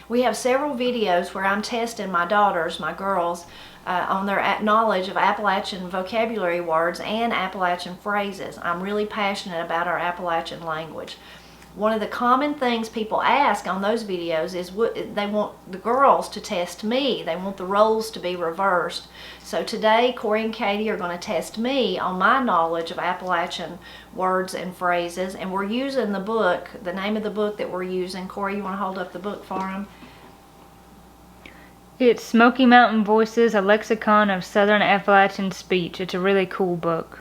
We have several videos where I'm testing my daughters, my girls, on their knowledge of Appalachian vocabulary words and Appalachian phrases. I'm really passionate about our Appalachian language. One of the common things people ask on those videos is they want the girls to test me. They want the roles to be reversed. So today, Corey and Katie are going to test me on my knowledge of Appalachian words and phrases. And we're using the book, the name of the book that we're using. Corey, you want to hold up the book for them? It's Smoky Mountain Voices, a Lexicon of Southern Appalachian Speech. It's a really cool book.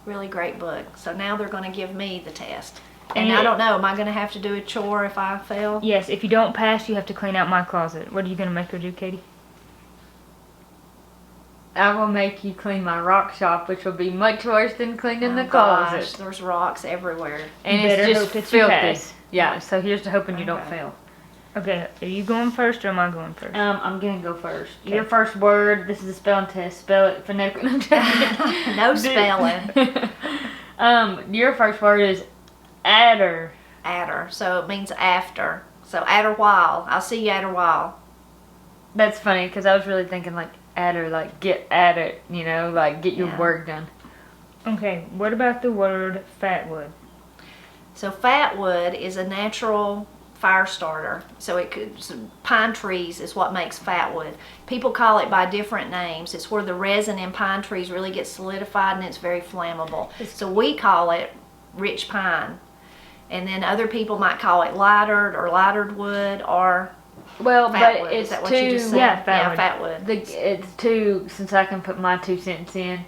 Really great book. So now they're going to give me the test. And I don't know, am I going to have to do a chore if I fail? Yes, if you don't pass, you have to clean out my closet. What are you going to make her do, Katie? I will make you clean my rock shop, which will be much worse than cleaning the Gosh, closet. there's rocks everywhere. And You it's better just hope that you filthy. pass. Yeah, so here's to hoping you don't Okay. fail. Okay, are you going first or am I going first? I'm gonna go first. Okay. Your first word, this is a spelling test. Spell it phonetically. No spelling. Your first word is Atter. Atter, so it means after. So atter while. I'll see you atter while. That's funny because I was really thinking like Atter, like get at it, you know, like get your Yeah. work done. Okay, what about the word fatwood? So fatwood is a natural fire starter. So pine trees is what makes fatwood. People call it by different names. It's where the resin in pine trees really gets solidified and it's very flammable. So we call it rich pine. And then other people might call it lightered wood or Well, fatwood. but Is it's that what too. you just said? Yeah, Yeah, fatwood. fatwood. It's too. Since I can put my 2 cents in,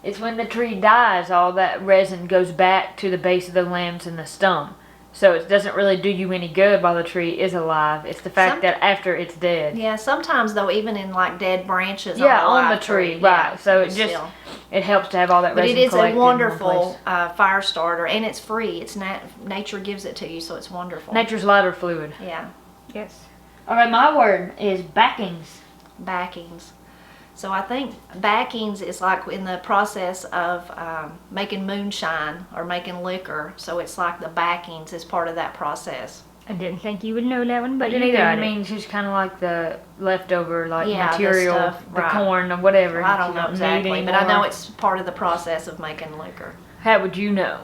it's when the tree dies, all that resin goes back to the base of the limbs and the stem. So it doesn't really do you any good while the tree is alive. It's the fact that after it's dead. Yeah, sometimes though, even in like dead branches Yeah, on on the the tree, yeah, right. So you it can just still- it helps to have all that But resin it is a collected in one wonderful place. fire starter, and it's free. It's nature gives it to you, so it's wonderful. Nature's lighter fluid. Yeah, Yes. Okay, my word is backings. backings. So I think backings is like in the process of making moonshine or making liquor. So it's like the backings is part of that process. I didn't think you would know that one, but But you either got it it. means just kind of like the leftover like Yeah, the material, stuff, the right. corn or whatever. I that don't you know need exactly, but I know anymore. it's part of the process of making liquor. How would you know?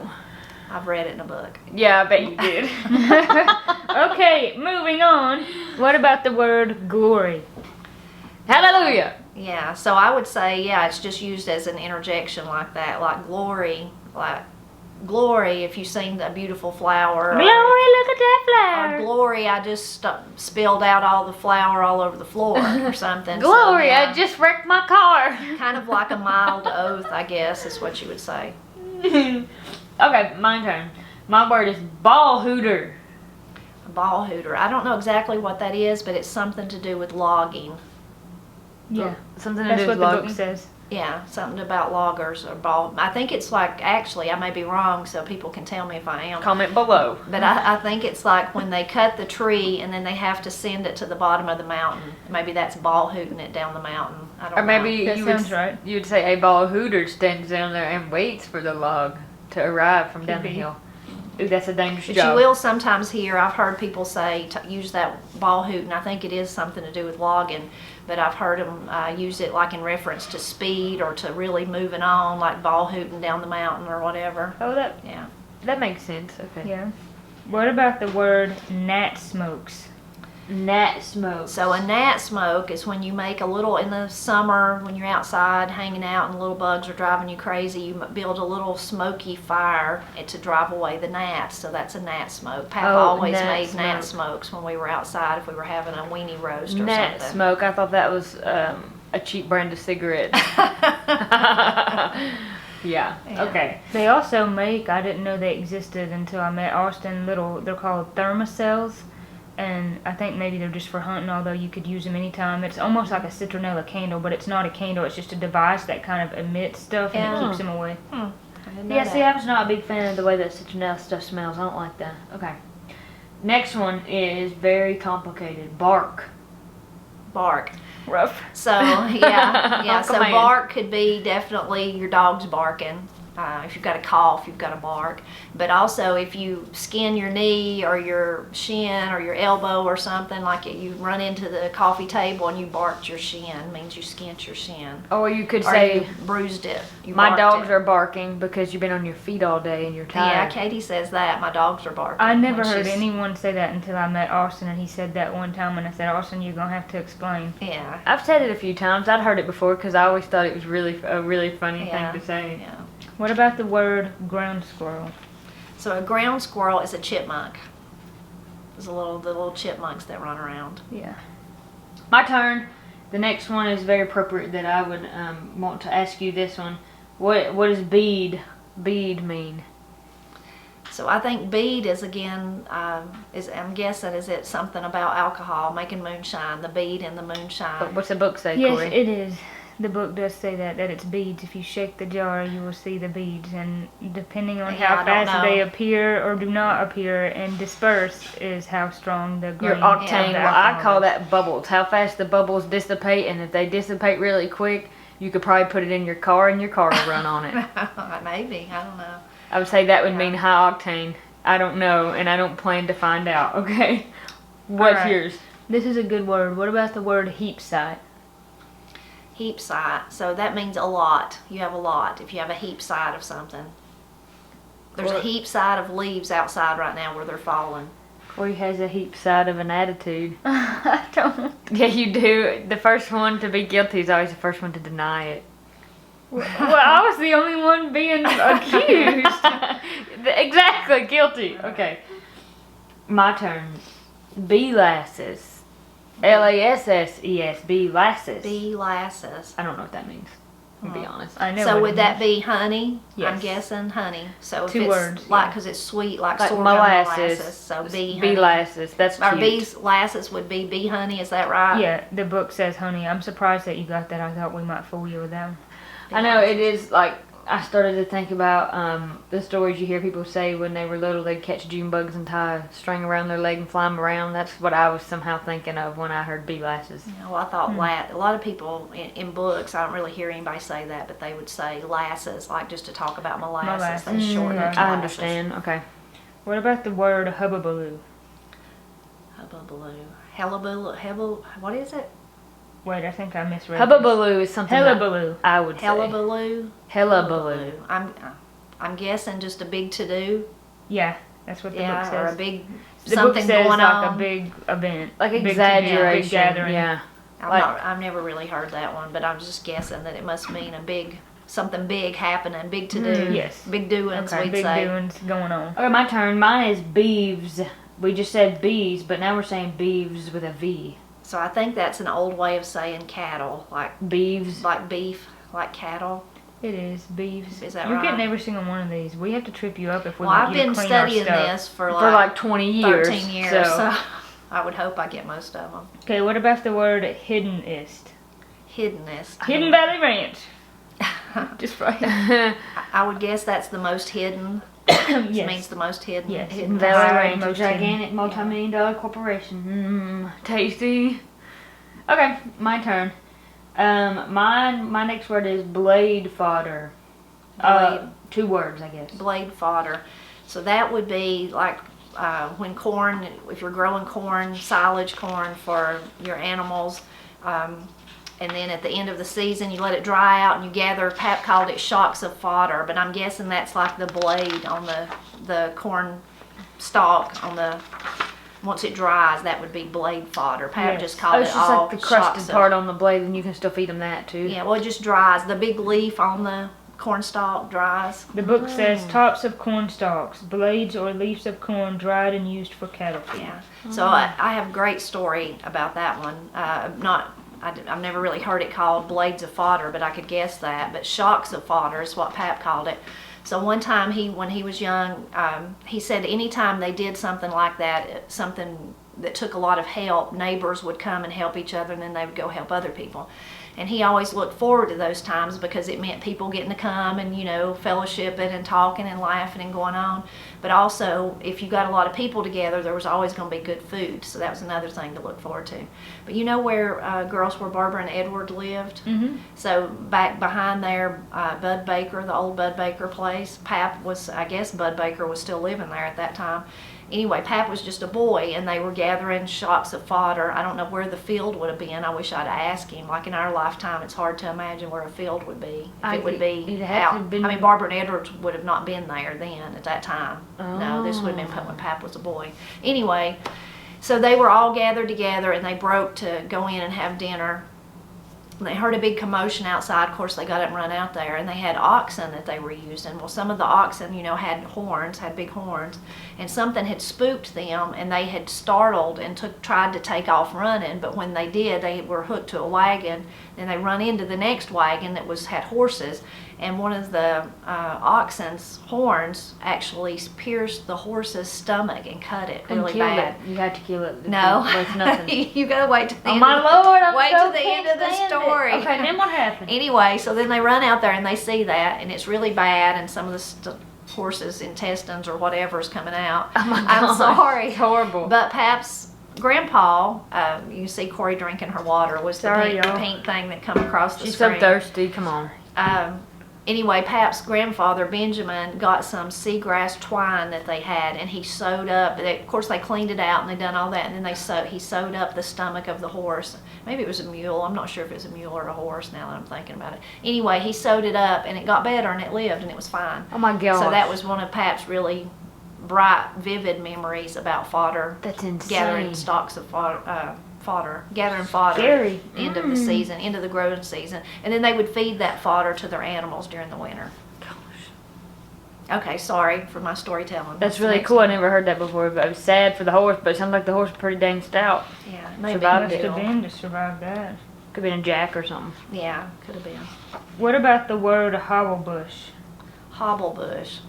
I've read it in a book. Yeah, I bet you did. Okay, moving on. What about the word glory? Hallelujah. Yeah, so I would say, yeah, it's just used as an interjection like that, like glory if you've seen a beautiful flower. Glory, look at that Or flower. glory, I just spilled out all the flour all over the floor or something. So, Glory, yeah, I just wrecked my car. kind of like a mild oath, I guess, is what you would say. Okay, my turn. My word is Ball-hooter. A Ball-hooter. I don't know exactly what that is, but it's something to do with logging. Yeah, Something to that's do what with the logging. book says. Yeah, something about loggers or ball. I think it's like, actually, I may be wrong, so people can tell me if I am. Comment below. But I think it's like when they cut the tree and then they have to send it to the bottom of the mountain. Maybe that's ball-hooting it down the mountain. I don't Or maybe That you sounds would right. you would say a Ball-hooter stands down there and waits for the log to arrive from down the be. hill. Ooh, that's a dangerous But job. you will sometimes hear, I've heard people say, use that ball hoot, and I think it is something to do with logging, but I've heard them use it like in reference to speed or to really moving on, like ball hooting down the mountain or whatever. Oh, Yeah. that makes sense. Okay. Yeah. What about the word gnat smokes? Gnat smoke. So a gnat smoke is when you make a little, in the summer when you're outside hanging out and little bugs are driving you crazy, you build a little smoky fire to drive away the gnats. So that's a gnat smoke. Papa Oh, always gnat made gnat smoke. smokes when we were outside if we were having a weenie roast or Gnat something. smoke. I thought that was a cheap brand of cigarette. Yeah. Yeah. Okay. They also make, I didn't know they existed until I met Austin, they're called thermocells. And I think maybe they're just for hunting, although you could use them anytime. It's almost like a citronella candle, but it's not a candle. It's just a device that kind of emits stuff and Yeah. it keeps them away. I didn't know Yeah, that. see, I was not a big fan of the way that citronella stuff smells. I don't like that. Okay. Next one is very complicated. Bark. Bark. Rough. So yeah, Oh, so come on. bark could be definitely your dog's barking. If you've got a cough, you've got to bark. But also, if you skin your knee or your shin or your elbow or something, like you run into the coffee table and you barked your shin, means you skinned your shin. Or you could Or say, you bruised it. You my barked dogs it. are barking because you've been on your feet all day and you're Yeah, tired. Katie says that. My dogs are barking. I never when heard she's- anyone say that until I met Austin, and he said that one time, and I said, Austin, you're going to have to explain. Yeah. I've said it a few times. I'd heard it before because I always thought it was a really funny Yeah. thing to say. Yeah. What about the word ground squirrel? So a ground squirrel is a chipmunk. There's the little chipmunks that run around. Yeah. My turn. The next one is very appropriate that I would want to ask you this one. What does bead mean? So I think bead is again I'm guessing is it something about alcohol, making moonshine, the bead and the moonshine. What's the book say, Yes, Corey? it is. The book does say that it's beads. If you shake the jar, you will see the beads, and depending on Yeah, I how don't fast know. they appear or do not appear and disperse is how strong the Your grain octane. of the Well, I alcohol call is. that bubbles. How fast the bubbles dissipate, and if they dissipate really quick, you could probably put it in your car and your car will run on it. Maybe, I don't know. I would say that would Yeah. mean high octane. I don't know, and I don't plan to find out. Okay. What's Alright. yours? This is a good word. What about the word heap-sight? Heap-sight. So that means a lot. You have a lot if you have a heap-sight of something. There's a Well- heap-sight of leaves outside right now where they're falling. Corey has a heap side of an attitude. I don't. Yeah, you do. The first one to be guilty is always the first one to deny it. Well, I was the only one being accused. Exactly, guilty. Okay. My turn. Bee lasses. Lasses. Bee lasses. Bee lasses. I don't know what that means. I'll be honest. I know. So what would it that means. be honey? I'm Yes. guessing honey. So if Two it's words, like yeah. because it's sweet, like Like sorghum molasses. So bee Bee honey. lasses. That's Our cute. bees lasses would be bee honey. Is that right? Yeah, the book says honey. I'm surprised that you got that. I thought we might fool you with that one. Bee I know lasses. it is like I started to think about the stories you hear people say when they were little they'd catch June bugs and tie a string around their leg and fly them around. That's what I was somehow thinking of when I heard bee lasses. Yeah, well, I thought a lot of people in books, I don't really hear anybody say that, but they would say lasses, like just to talk about molasses. They shorten it to I lasses. understand. Okay. What about the word Hellaballoo? Hellaballoo. Hellaballoo. What is it? Wait, I think I misread. Hellaballoo is something that Hellaballoo. I would say. Hellaballoo. Hellaballoo. I'm guessing just a big to-do. Yeah, that's what the book Yeah, says. or a big The something book says going like on. a big event, Like big exaggeration. big gathering. Yeah. I've never really heard that one, but I'm just guessing that it must mean something big happening, big to-do. Yes. Big doings, Okay, we'd big say. doings going on. Okay, my turn. Mine is Beeves. We just said bees, but now we're saying Beeves with a V. So I think that's an old way of saying cattle, like Beeves. beef, like cattle. It is Beeves. Is that You're right? getting every single one of these. We have to trip you up if we Well, want I've you to been clean our studying stuff. this for For like 20 years. 13 years, So. so I would hope I get most of them. Okay, what about the word Hiddenest? Hiddenest. Hidden Valley Ranch. Just right. I would guess that's the most hidden. It Yes. means the most hidden. Yes. Hidden Valley Right, Ranch, a most gigantic hidden. multi-million-dollar corporation. Tasty. Okay, my turn. My next word is blade fodder. Blade. 2 words, I guess. Blade fodder. So that would be like when corn, if you're growing corn, silage corn for your animals, and then at the end of the season you let it dry out and you gather, Pap called it shocks of fodder, but I'm guessing that's like the blade on the corn stalk on the, once it dries, that would be blade fodder. Pap Yes. just Oh, called it's it just all like the shocks crusted of, part on the blade, and you can still feed them that too. yeah, well it just dries. The big leaf on the corn stalk dries. The book says tops of corn stalks, blades or leaves of corn dried and used for cattle feed. Yeah. So I have a great story about that one. I've never really heard it called blades of fodder, but I could guess that. But shocks of fodder is what Pap called it. So one time when he was young, he said anytime they did something like that, something that took a lot of help. Neighbors would come and help each other, and then they would go help other people. And he always looked forward to those times because it meant people getting to come and, you know, fellowshipping and talking and laughing and going on. But also, if you got a lot of people together, there was always going to be good food. So that was another thing to look forward to. But you know where girls, where Barbara and Edward lived? Mm-hmm. So back behind there, Bud Baker, the old Bud Baker place, Pap was, I guess Bud Baker was still living there at that time. Anyway, Pap was just a boy, and they were gathering shocks of fodder. I don't know where the field would have been. I wish I'd asked him. Like in our lifetime, it's hard to imagine where a field would be. If it would be out. I mean, Barbara and Edwards would have not been there then at that time. Oh. No, this would have been when Pap was a boy. Anyway, so they were all gathered together, and they broke to go in and have dinner. They heard a big commotion outside. Of course, they got up and run out there, and they had oxen that they were using. Well, some of the oxen, you know, had horns, had big horns, and something had spooked them, and they had startled and tried to take off running. But when they did, they were hooked to a wagon. Then they run into the next wagon that had horses, and one of the oxen's horns actually pierced the horse's stomach and cut it really bad. You had to kill it. No, It's nothing. you gotta wait till the end. My Lord, I'm wait so till the end of the can't stand it. story. Okay, then what happened? Anyway, so then they run out there and they see that, and it's really bad, and some of the horse's intestines or whatever is coming out. Oh my God. I'm sorry. It's horrible. But Pap's grandpa, you see Corey drinking her water, was Sorry, the y'all. pink thing that come across the She's screen. so thirsty. Come on. Anyway, Pap's grandfather, Benjamin, got some seagrass twine that they had, and he sewed up. Of course, they cleaned it out and they done all that, and then he sewed up the stomach of the horse. Maybe it was a mule. I'm not sure if it was a mule or a horse now that I'm thinking about it. Anyway, he sewed it up, and it got better, and it lived, and it was fine. Oh my God. So that was one of Pap's really bright, vivid memories about fodder. That's insane. Gathering stalks of fodder, gathering fodder. Scary. End of the season, end of the growing season, and then they would feed that fodder to their animals during the winter. Okay, sorry for my storytelling. That's really cool. I never heard that before. But I was sad for the horse, but it sounds like the horse was pretty dang stout. Yeah, maybe. Survived Must it. have been to survive that. Could have been a jack or something. Yeah, could have been. What about the word hobblebush? Hobblebush.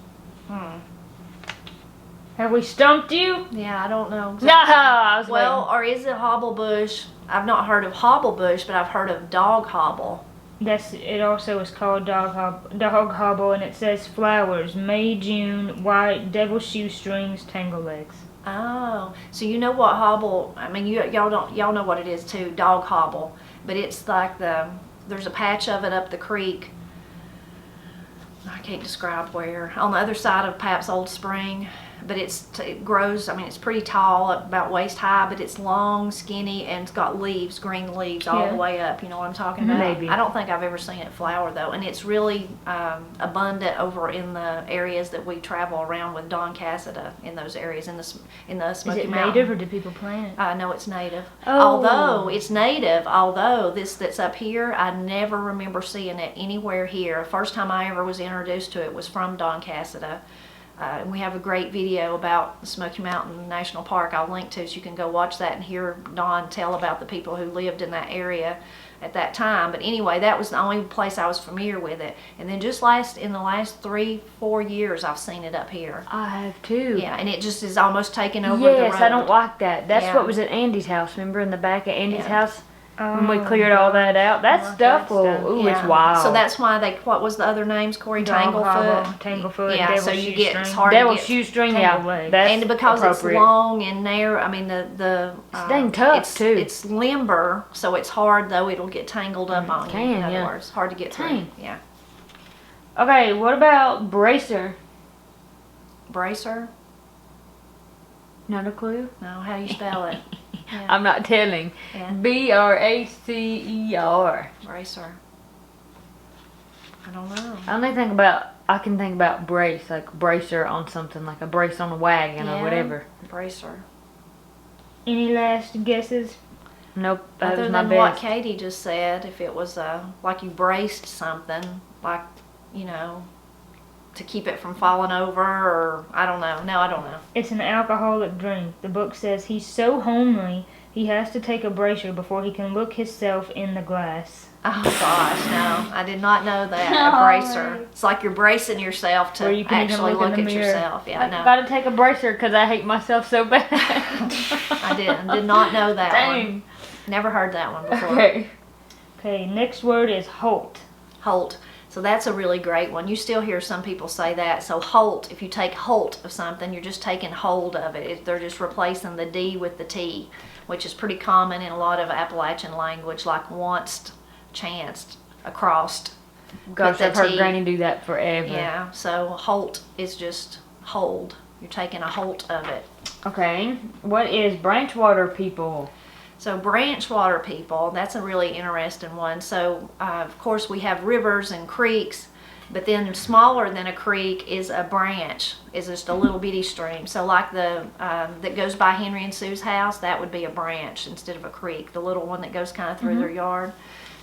Have we stumped you? Yeah, I don't know. No, I was Well, or is it hobblebush? I've not heard of hobblebush, but I've heard of dog hobble. It also is called dog hobble, and it says flowers, May, June, white, devil shoestrings, tangle legs. Oh, so you know what hobble? I mean, y'all know what it is too. Dog hobble, but it's like there's a patch of it up the creek. I can't describe where. On the other side of Pap's old spring. But it grows, I mean, it's pretty tall, about waist high, but it's long, skinny, and it's got leaves, green leaves, all the way up. You know what I'm talking about? Maybe. I don't think I've ever seen it flower, though. And it's really abundant over in the areas that we travel around with Don Cassida, in those areas, in the Smoky Is it Mountain. native, or do people plant it? No, it's native. Oh. Although this that's up here, I never remember seeing it anywhere here. The first time I ever was introduced to it was from Don Cassida. And we have a great video about the Smoky Mountain National Park I'll link to, so you can go watch that and hear Don tell about the people who lived in that area at that time. But anyway, that was the only place I was familiar with it. And then just in the last 3-4 years, I've seen it up here. I have too. Yeah, and it just is almost taken over the road. Yes, I don't like that. That's Yeah. what was at Andy's house. Remember in the back of Andy's Yeah. house? When we cleared all that out, that stuff will, ooh, it's wild. So that's why what was the other names, Corey? Dog hobble, Tanglefoot. Tanglefoot, Yeah, devil so you get, it's shoestring. hard Devil to get. shoestring, tangle yeah. legs. That's And because appropriate. it's long and narrow, I mean it's dang tough, it's, too. It's limber, so it's hard though. It'll get tangled up on you. In other words, hard to get through. Dang. Yeah. Okay, what about bracer? Bracer? Not a clue? No, how do you spell it? Yeah. I'm not telling. Yeah. B-R-A-C-E-R. Bracer. I don't know. I can think about brace, like bracer on something, like a brace on a wagon or whatever. Bracer. Any last guesses? Nope, that Other was my than what best. Katie just said, if it was like you braced something, like, to keep it from falling over, or I don't know. No, I don't know. It's an alcoholic drink. The book says he's so homely He has to take a bracer before he can look himself in the glass. Oh gosh, no, I did not know that. No. A bracer. It's like you're bracing yourself to Where you can even actually look in look the at mirror. yourself. Yeah, I no, gotta take a bracer because I hate myself so bad. I did not know that one. Dang. Never heard that one before. Okay. Okay, next word is halt. Holt. So that's a really great one. You still hear some people say that. So holt, if you take holt of something, you're just taking hold of it. They're just replacing the D with the T, which is pretty common in a lot of Appalachian language, like once, chanced, across. Gosh, the I've heard T. Granny do that forever. Yeah, so holt is just hold. You're taking a holt of it. Okay. What is branchwater people? So branch water people, that's a really interesting one. So of course we have rivers and creeks, but then smaller than a creek is a branch, is just a little bitty stream. So like the that goes by Henry and Sue's house, that would be a branch instead of a creek, the little one that goes kind of through their yard.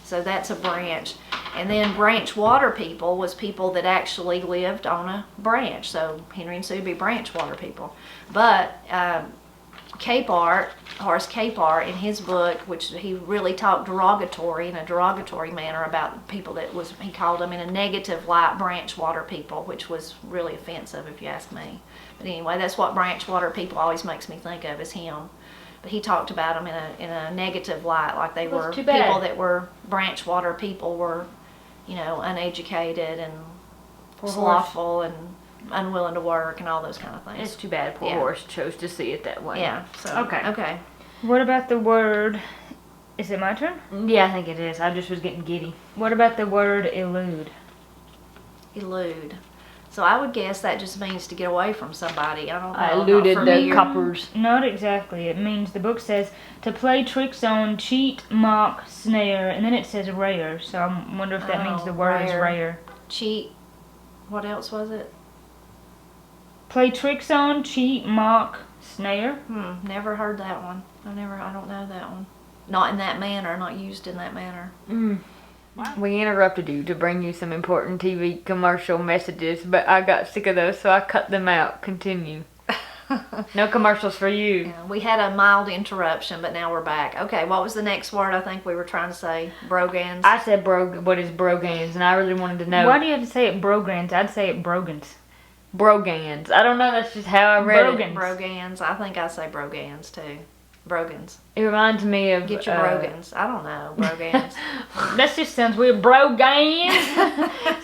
So that's a branch. And then branch water people was people that actually lived on a branch. So Henry and Sue would be branch water people. But Horace Capar, in his book, which he really talked in a derogatory manner about people that was, he called them in a negative light, branch water people, which was really offensive if you ask me. But anyway, that's what branch water people always makes me think of, is him. But he talked about them in a negative light, like they were too bad. people that were branch water people were, uneducated and slothful and unwilling to work and all those kind of things. It's too bad poor horse chose to see it that way. Yeah. So okay. What about the word, is it my turn? Yeah, I think it is. I just was getting giddy. What about the word elude? Elude. So I would guess that just means to get away from somebody. I don't know. I I'm not eluded the familiar. coppers. Not exactly. It means, the book says, to play tricks on, cheat, mock, snare, and then it says rare. So I wonder if that means the word is rare. Cheat. What else was it? Play tricks on, cheat, mock, snare. Never heard that one. I don't know that one. Not in that manner, not used in that manner. We interrupted you to bring you some important TV commercial messages, but I got sick of those, so I cut them out. Continue. No commercials for you. Yeah, we had a mild interruption, but now we're back. Okay, what was the next word I think we were trying to say? Brogans? I said what is Brogans, and I really wanted to know. Why do you have to say it Brogans? I'd say it Brogans. Brogans. I don't know, that's just how I read it. Brogans. I think I say Brogans too. Brogans. It reminds me of... Get your Brogans. I don't know. Brogans. That just sounds weird. Brogans?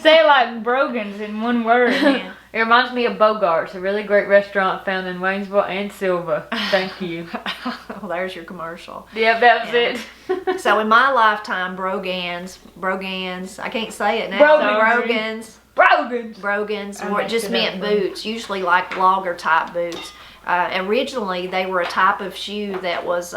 Say it like Brogans in one word. Yeah. It reminds me of Bogart's, a really great restaurant found in Waynesville and Silva. Thank you. Well, there's your commercial. Yep, that was it. So in my lifetime, Brogans, I can't say it now. Brogans. Brogans, I'm or it just meant boots, usually like logger type boots. Originally, they were a type of shoe that was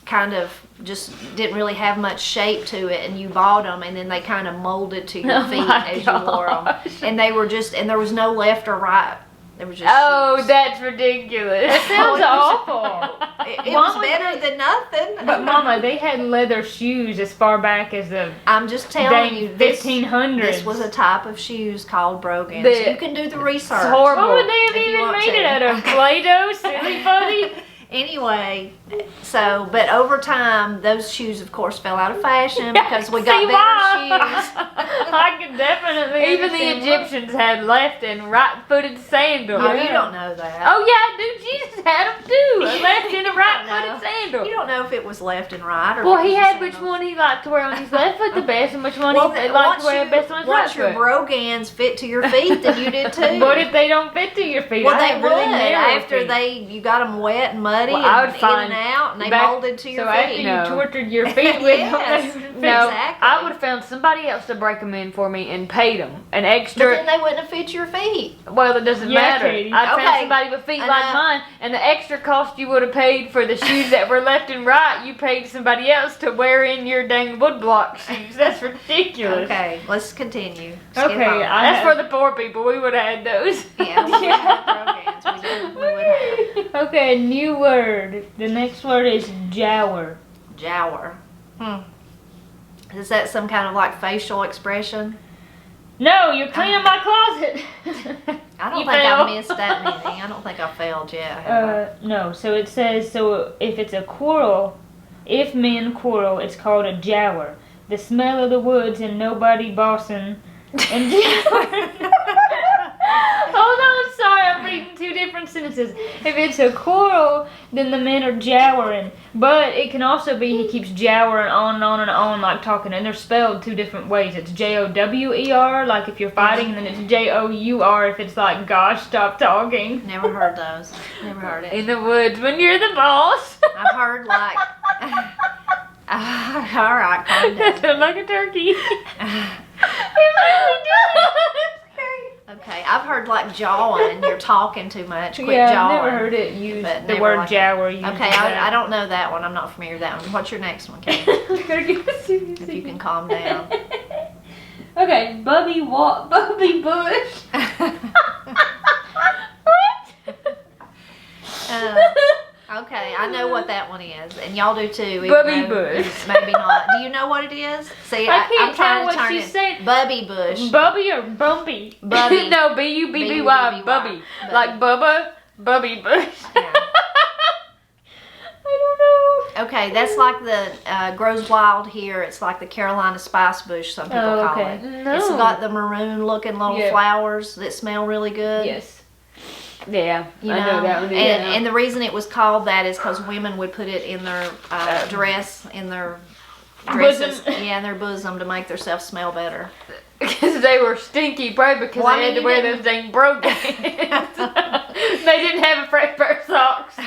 kind of just didn't really have much shape to it, and you bought them, and then they kind of molded to your feet as you wore them. And they were just, and there was no left or right. There was just shoes. That's ridiculous. That sounds awful. It was better than nothing. But Mama, they had leather shoes as far back as the I'm just telling you, this 1500s. This was a type of shoes called Brogans. You can do the research. It's horrible. What would they have If you even want made to. it out of? Play-Doh, silly buddy? Anyway, but over time, those shoes, of course, fell out of fashion because we got See better why? shoes. I could definitely Even the understand why. Egyptians had left and right-footed sandals. Oh, you don't know that. Oh yeah, I do. Jesus had them too. A left and a No. right-footed sandal. You don't know if it was left and right. Or Well, if it he was had the which sandals. one he liked to wear on his left foot the best, and which one he then liked to wear best on his right once your foot. Brogans fit to your feet, then you did too. What if they don't fit to your feet? Well, I they have would really narrow after feet. you got them wet and muddy Well, I would and in find and out, and they back- molded to your So after feet. you No. tortured your feet with Yes. them, they would fit. No, Exactly. I would have found somebody else to break them in for me and paid them an But extra. then they wouldn't have fit your feet. Well, it doesn't Yeah, matter. Katie. I'd Okay. found somebody with feet like Enough. mine, and the extra cost you would have paid for the shoes that were left and right, you paid somebody else to wear in your dang woodblock shoes. That's ridiculous. Okay, let's continue. Skip Okay, on. That's for the poor people. We would have had those. Yeah, we would have Brogans. We would have. Okay, new word. The next word is Jower. Jower. Is that some kind of like facial expression? No, you're cleaning my closet. I don't You think fail. I missed that many. I don't think I failed yet. have I? No, so it says, so if it's a quarrel, if men quarrel, it's called a jower. The smell of the woods and nobody bossing. And hold on, sorry, I'm reading two different sentences. If it's a quarrel, then the men are jowering. But it can also be he keeps jowering on and on and on, like talking, and they're spelled two different ways. It's Jower, like if you're fighting, and then it's Jour if it's like, gosh, stop talking. Never heard those. Never heard it. In the woods when you're the boss. I've heard like. All right, calm down. Sound like a turkey. Okay, I've heard like jawing and you're talking too much. Quit Yeah, I've jawing. never heard it used, But the never word like jower used. Okay, I don't know that one. I'm not familiar with that one. What's your next one, Kate? If you can calm down. Okay, Bubby Bush. Okay, I know what that one is, and y'all do too. even Bubby though Bush. it's Maybe not. Do you know what it is? See, I can't I'm trying tell to what turn she's it. saying. Bubby Bush. Bubby or Bumpy? Bubby. No, Bubby. Bubby. Bubby. Like Bubba, Bubby Bush. Yeah. I don't know. Okay, that's like the grows wild here. It's like the Carolina spice bush. Some people Oh, call okay. it. No. It's got the maroon-looking little Yeah. flowers that smell really good. Yes. Yeah, You I know that one. And the reason it was called that is because women would put it in their dress, in their dresses, Bosom. yeah, in their bosom to make themselves smell better. Because they were stinky, probably because Well, I they had mean, to wear you those dang Brogans. They didn't have a fresh pair of socks.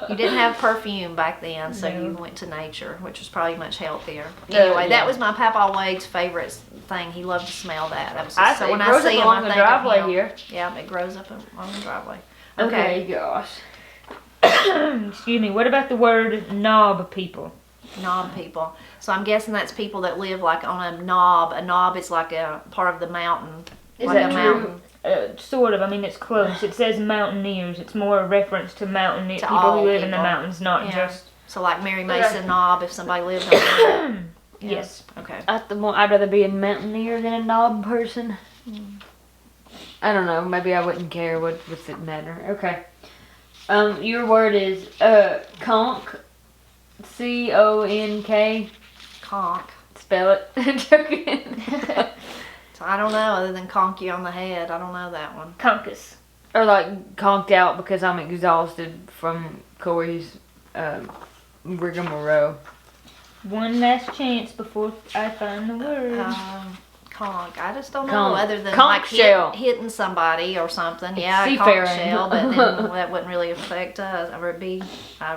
You didn't have perfume back then, so No. you went to nature, which was probably much healthier. No, Anyway, yeah. that was my Papa Wade's favorite thing. He loved to smell that. That was I so see. when It I grows see up him, along I the think of driveway him. here. Yeah, it grows up on the driveway. Okay, gosh. Excuse me. What about the word knob people? Knob people. So I'm guessing that's people that live like on a knob. A knob is like a part of the mountain. Is like that a true? mountain. Sort of. I mean, it's close. It says mountaineers. It's more a reference to mountaineers, To people all who live in the people. mountains, not Yeah. just. So like Mary Mason Knob, if somebody lived on there. Yeah. Yes. Okay. I'd rather be a mountaineer than a knob person. I don't know. Maybe I wouldn't care. What's it matter? Okay. Your word is conk. CONK. Conk. Spell it. Joking. So I don't know, other than conk you on the head. I don't know that one. Conkus. Or like conked out because I'm exhausted from Corey's rigmarole. One last chance before I find the word. Conk. I just don't know, Conch. other than Conch like shell. hitting somebody or something. Yeah, a conch seafaring. shell, but then that wouldn't really affect us or be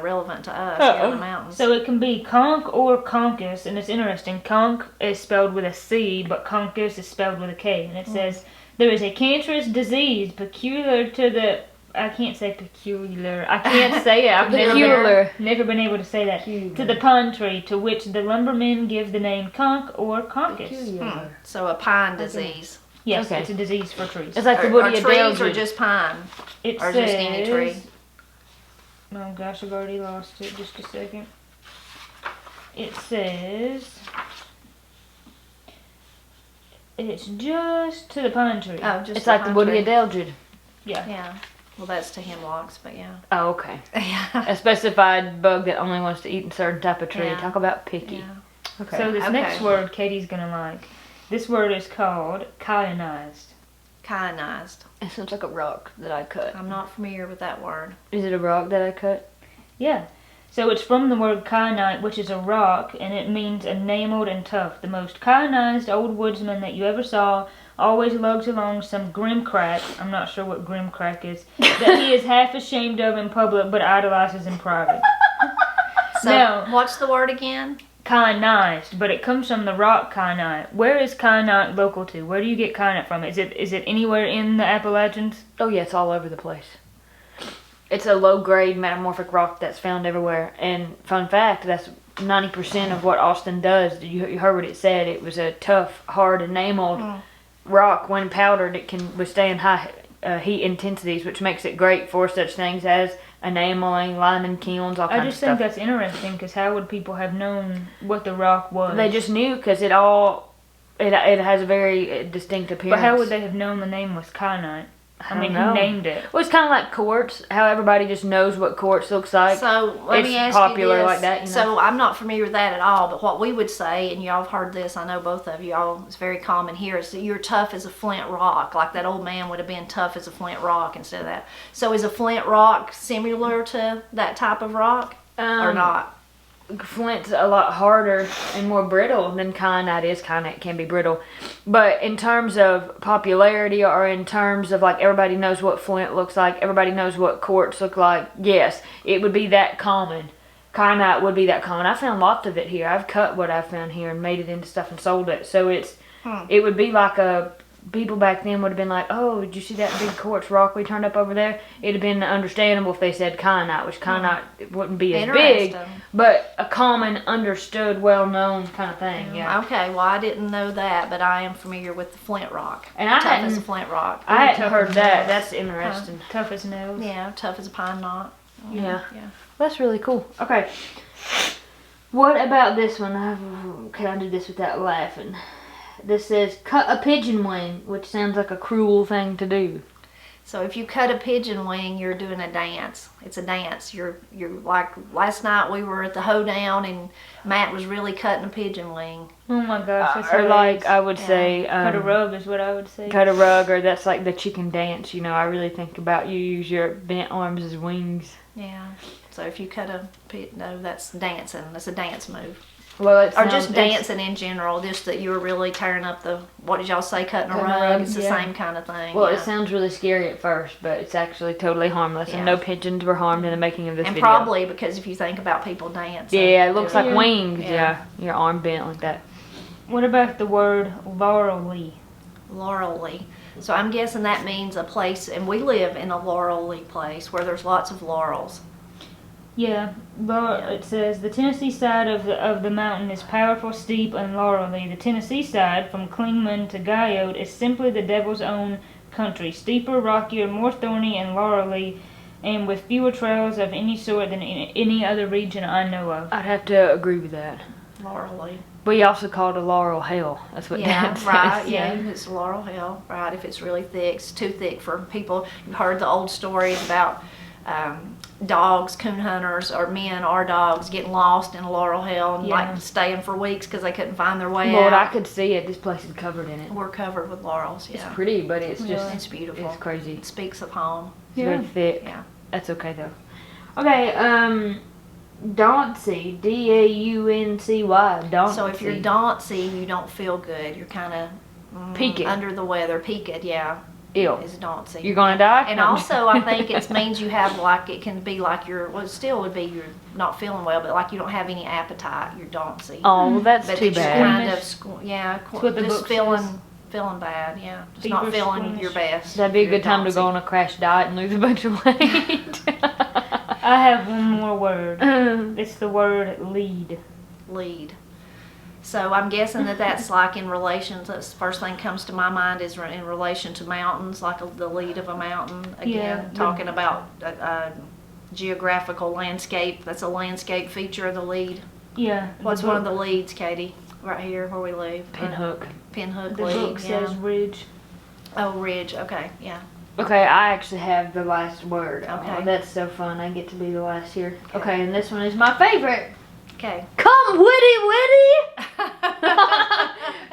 relevant to us here in the mountains. So it can be conch or conkus, and it's interesting. Conch is spelled with a C, but conkus is spelled with a K. And it says, there is a cancerous disease peculiar to the... I can't say peculiar. I can't say it. I've never been able to say that. To the pine tree, to which the lumbermen give the name conch or conkus. So a pine disease. Yes, Okay. it's a disease for trees. It's like the Or woody trees or Adele. just pine? It or says, just any tree? Oh gosh, I've already lost it. Just a second. It says it's just to the pine tree. Oh, just It's like the pine woody tree. Adelgid. Yeah. Well, that's to hemlocks, but yeah. Oh, okay. Yeah. A specified bug that only wants to eat a certain type of tree. Yeah. Talk about picky. Yeah. Okay. So this Okay. next word Katie's gonna like. This word is called kyanized. Kyanized. It sounds like a rock that I cut. I'm not familiar with that word. Is it a rock that I cut? Yeah. So it's from the word kyanite, which is a rock, and it means enameled and tough. The most kyanized old woodsman that you ever saw always lugs along some grimcrack, I'm not sure what grimcrack is, that he is half ashamed of in public but idolizes in private. So, Now- what's the word again? Kyanized, but it comes from the rock kyanite. Where is kyanite local to? Where do you get kyanite from? Is it anywhere in the Appalachians? Oh yeah, it's all over the place. It's a low-grade metamorphic rock that's found everywhere. And fun fact, that's 90% of what Austin does. You heard what it said. It was a tough, hard, enameled rock. When powdered, it can withstand high heat intensities, which makes it great for such things as enameling, lining kilns, all kinds I of just stuff. think that's interesting because how would people have known what the rock was? They just knew because it all It has a very distinct appearance. But how would they have known the name was Kyanite? I mean, don't know. who named it? Well, it's kind of like quartz. How everybody just knows what quartz looks like. So let me ask popular you this. like that, you know? So I'm not familiar with that at all, but what we would say, and y'all have heard this, I know both of y'all, it's very common here, is that you're tough as a flint rock. Like that old man would have been tough as a flint rock instead of that. So is a flint rock similar to that type of rock or not? Flint's a lot harder and more brittle than kyanite is. Kyanite can be brittle. But in terms of popularity, or in terms of like everybody knows what flint looks like, everybody knows what quartz look like, yes, it would be that common. Kyanite would be that common. I found lots of it here. I've cut what I found here and made it into stuff and sold it. So it would be like people back then would have been like, oh, did you see that big quartz rock we turned up over there? It'd have been understandable if they said kyanite, which kyanite wouldn't be as big, but a common, understood, well-known kind of thing. Yeah. Okay, well I didn't know that, but I am familiar with the flint rock. And I tough as a flint rock. I hadn't heard that. That's interesting. Tough as nails. Yeah, tough as a pine knot. Yeah. Yeah. That's really cool. Okay. What about this one? Can I do this without laughing? This says, cut a pigeon wing, which sounds like a cruel thing to do. So if you cut a pigeon wing, you're doing a dance. It's a dance. You're like, last night we were at the hoedown and Matt was really cutting a pigeon wing. Oh my gosh, that's or like, hilarious. I would say... cut a rug is what I would say. Cut a rug, or that's like the chicken dance. You know, I really think about you use your bent arms as wings. Yeah. So if you cut no, that's dancing. That's a dance move. Well, Or just dancing in general, just that you were really tearing up what did y'all say, cutting a rug? It's the same kind of thing. Well, it sounds really scary at first, but it's actually totally harmless, and no pigeons were harmed in the making of this video. And probably because if you think about people dancing. Yeah, it looks like wings, your arm bent like that. What about the word laurel-lee? Laurel-lee. So I'm guessing that means a place, and we live in a laurel-lee place where there's lots of laurels. Yeah, it says the Tennessee side of the mountain is powerful, steep, and laurel-lee. The Tennessee side, from Clingman to Guyot, is simply the devil's own country, steeper, rockier, more thorny, and laurel-lee, and with fewer trails of any sort than any other region I know of. I'd have to agree with that. Laurel-lee. We also call it a laurel hill. That's what Dad says. Right. Yeah, it's laurel hill. Right, if it's really thick, it's too thick for people. You've heard the old stories about dogs, coon hunters, or men or dogs getting lost in Laurel Hill and like staying for weeks because they couldn't find their way out. Lord, I could see it. This place is covered in it. We're covered with laurels. Yeah, it's pretty, but it's just it's beautiful. It's crazy. It speaks of home. It's very thick. Yeah, that's okay though. Okay, Dauncy, Dauncy, Dauncy. So if you're dauncy, you don't feel good. You're kind of peaked, under the weather, peaked. Yeah. Ill. Is dauncy. You're gonna die? And also I think it means you have like, it can be like it still would be you're not feeling well, but like you don't have any appetite, you're dauncy. Oh, well, that's but too bad. Kind of, what the just book feeling says. Feeling bad, yeah. Just Fever, not feeling squeamish. your best. That'd be a good time to go on a crash diet and lose a bunch of weight. I have one more word. It's the word lead. Lead. So I'm guessing that's like in relation to, the first thing comes to my mind is in relation to mountains, like the lead of a mountain. Again, talking about a geographical landscape. That's a landscape feature of the lead. Yeah. What's one of the leads, Katie? Right here where we live. Pinhook. Pinhook the lead. The book says ridge. Oh, ridge. Okay, yeah. Okay, I actually have the last word. Okay. Oh, that's so fun. I get to be the last here. Okay, and this one is my favorite. Okay. Come witty.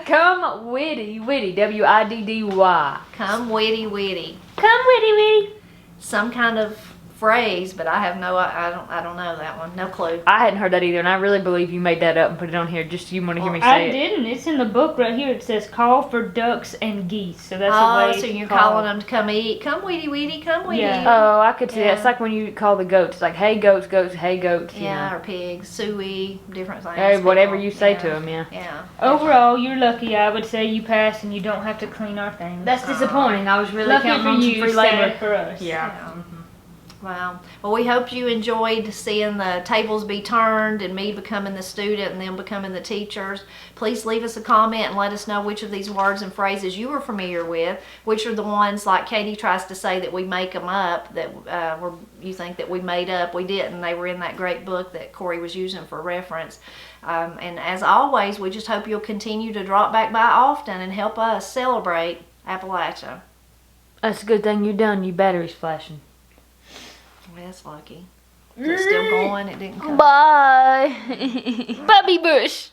Come witty. W-I-D-D-Y. Come witty. Come witty. Some kind of phrase, but I have I don't know that one. No clue. I hadn't heard that either, and I really believe you made that up and put it on here just so you want to hear me say it. I didn't. It's in the book right here. It says call for ducks and geese. So that's a way so you're call. calling them to come eat. Come witty, come witty. Yeah. Oh, I could see that. It's like when you call the goats. It's like, hey goats, hey goats. Yeah, you know. Or pigs, suey, different things. Hey, whatever you say to them, yeah. Yeah. Overall, you're lucky. I would say you passed and you don't have to clean our things. That's disappointing. I was really lucky counting for on some you, free sad labor. for us. Yeah. Wow. Well, we hope you enjoyed seeing the tables be turned and me becoming the student and them becoming the teachers. Please leave us a comment and let us know which of these words and phrases you are familiar with, which are the ones, like Katie tries to say, that we make them up, that you think that we made up. We didn't. They were in that great book that Corey was using for reference. And as always, we just hope you'll continue to drop back by often and help us celebrate Appalachia. That's a good thing you're done. Your battery's flashing. Well, that's lucky. Is it still going? It didn't come. Bye. Bubby Bush.